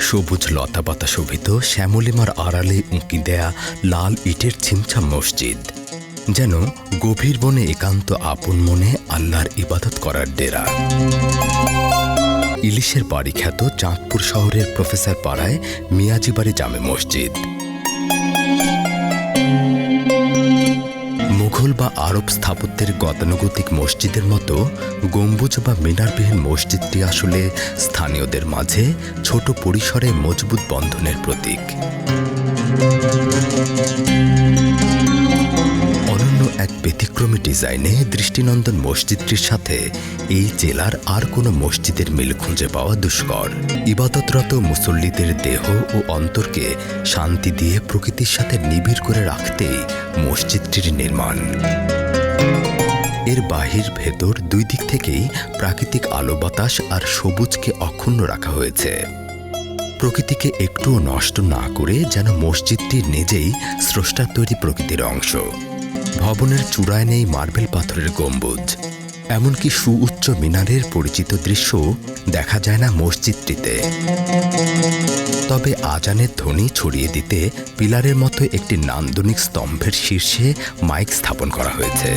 সবুজ লতাপাতা শোভিত শ্যামলিমার আড়ালে উঁকি দেয়া লাল ইটের ছিমছাম মসজিদ, যেন গভীর বনে একান্ত আপন মনে আল্লাহর ইবাদত করার ডেরা। ইলিশের বাড়ি খ্যাত চাঁদপুর শহরের প্রফেসর পাড়ায় মিয়াজিবাড়ি জামে মসজিদ। মুঘল বা আরব স্থাপত্যের গতানুগতিক মসজিদের মতো গম্বুজ বা মিনারবিহীন মসজিদটি আসলে স্থানীয়দের মাঝে ছোট পরিসরে মজবুত বন্ধনের প্রতীক। অনন্য এক ব্যতিক্রমী ডিজাইনে দৃষ্টিনন্দন মসজিদটির সাথে এই জেলার আর কোনো মসজিদের মিল খুঁজে পাওয়া দুষ্কর। ইবাদতরত মুসল্লিদের দেহ ও অন্তরকে শান্তি দিয়ে প্রকৃতির সাথে নিবিড় করে রাখতেই মসজিদটির নির্মাণ। এর বাহির ভেতর দুই দিক থেকেই প্রাকৃতিক আলো বাতাস আর সবুজকে অক্ষুণ্ণ রাখা হয়েছে, প্রকৃতিকে একটুও নষ্ট না করে, যেন মসজিদটি নিজেই স্রষ্টার তৈরি প্রকৃতির অংশ। ভবনের চূড়ায় নেই মার্বেল পাথরের গম্বুজ, এমনকি সুউচ্চ মিনারের পরিচিত দৃশ্য দেখা যায় না মসজিদটিতে। তবে আজানের ধ্বনি ছড়িয়ে দিতে পিলারের মতো একটি নান্দনিক স্তম্ভের শীর্ষে মাইক স্থাপন করা হয়েছে।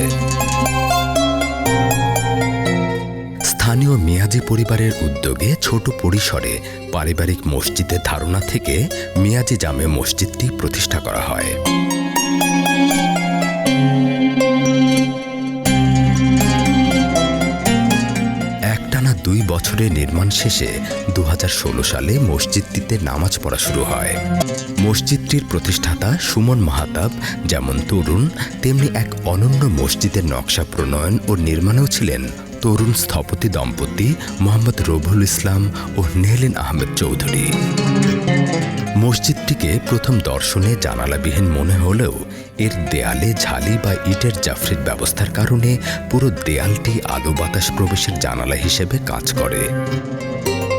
স্থানীয় মিয়াজি পরিবারের উদ্যোগে ছোট পরিসরে পারিবারিক মসজিদের ধারণা থেকে মিয়াজি জামে মসজিদটি প্রতিষ্ঠা করা হয়। একটানা 2 বছরের নির্মাণ শেষে 2016 সালে মসজিদটিতে নামাজ পড়া শুরু হয়। মসজিদটির প্রতিষ্ঠাতা সুমন মাহাতাব যেমন তরুণ, তেমনি এক অনন্য মসজিদের নকশা প্রণয়ন ও নির্মাণেও ছিলেন তরুণ স্থপতি দম্পতি মোহাম্মদ রবুল ইসলাম ও নেহলিন আহমেদ চৌধুরী। মসজিদটিকে প্রথম দর্শনে জানালাবিহীন মনে হলেও এর দেয়ালে ঝালি বা ইটের জাফরির ব্যবস্থার কারণে পুরো দেয়ালটি আলো বাতাস প্রবেশের জানালা হিসেবে কাজ করে।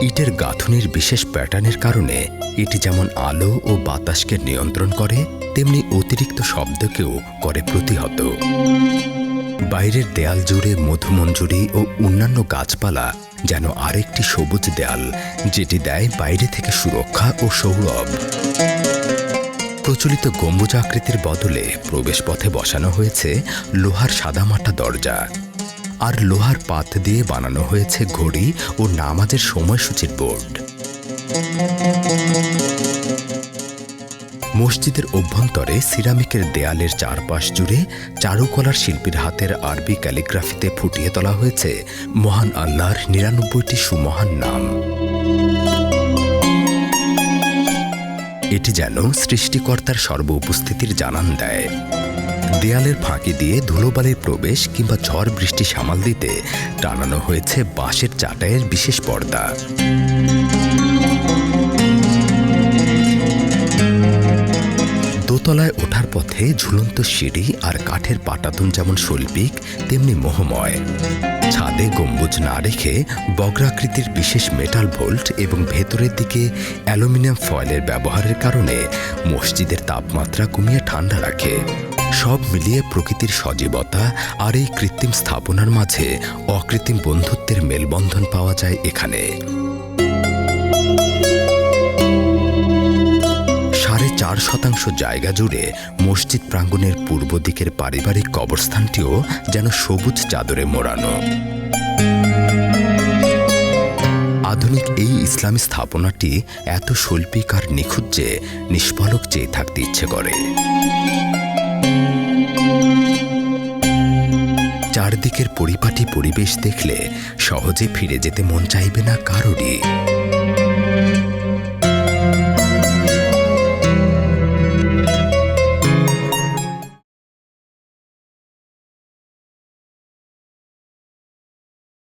ইটের গাঁথুনির বিশেষ প্যাটার্নের কারণে এটি যেমন আলো ও বাতাসকে নিয়ন্ত্রণ করে, তেমনি অতিরিক্ত শব্দকেও করে প্রতিহত। বাইরের দেয়াল জুড়ে মধুমঞ্জুরি ও অন্যান্য গাছপালা যেন আরেকটি সবুজ দেয়াল, যেটি দেয় বাইরে থেকে সুরক্ষা ও সৌরভ। প্রচলিত গম্বুজ আকৃতির বদলে প্রবেশপথে বসানো হয়েছে লোহার সাদামাটা দরজা, আর লোহার পাত দিয়ে বানানো হয়েছে ঘড়ি ও নামাজের সময়সূচির বোর্ড। মসজিদের অভ্যন্তরে সিরামিকের দেয়ালের চারপাশ জুড়ে চারুকলার শিল্পীর হাতের আরবি ক্যালিগ্রাফিতে ফুটিয়ে তোলা হয়েছে মহান আল্লাহর 99টি সুমহান নাম। এটি যেন সৃষ্টিকর্তার সর্ব উপস্থিতির জানান দেয়। দেয়ালের ফাঁকি দিয়ে ধুলোবালির প্রবেশ কিংবা ঝড় বৃষ্টি সামাল দিতে টানানো হয়েছে বাঁশের চাটাইয়ের বিশেষ পর্দা। দোতলায় ওঠার পথে ঝুলন্ত সিঁড়ি আর কাঠের পাটাতন যেমন শৈল্পিক, তেমনি মোহময়। ছাদে গম্বুজ না রেখে বগ্রাকৃতির বিশেষ মেটাল ভোল্ট এবং ভেতরের দিকে অ্যালুমিনিয়াম ফয়েলের ব্যবহারের কারণে মসজিদের তাপমাত্রা কমিয়ে ঠান্ডা রাখে। সব মিলিয়ে প্রকৃতির সজীবতা আর এই কৃত্রিম স্থাপনার মাঝে অকৃত্রিম বন্ধুত্বের মেলবন্ধন পাওয়া যায় এখানে। 4.5% জায়গা জুড়ে মসজিদ প্রাঙ্গণের পূর্ব দিকের পারিবারিক কবরস্থানটিও যেন সবুজ চাদরে মোড়ানো। আধুনিক এই ইসলামী স্থাপনাটি এত শৈল্পিক আর নিখুঁত যে নিষ্পলক চেয়ে থাকতে ইচ্ছে করে। চারদিকের পরিপাটি পরিবেশ দেখলে সহজে ফিরে যেতে মন চাইবে না কারোরই।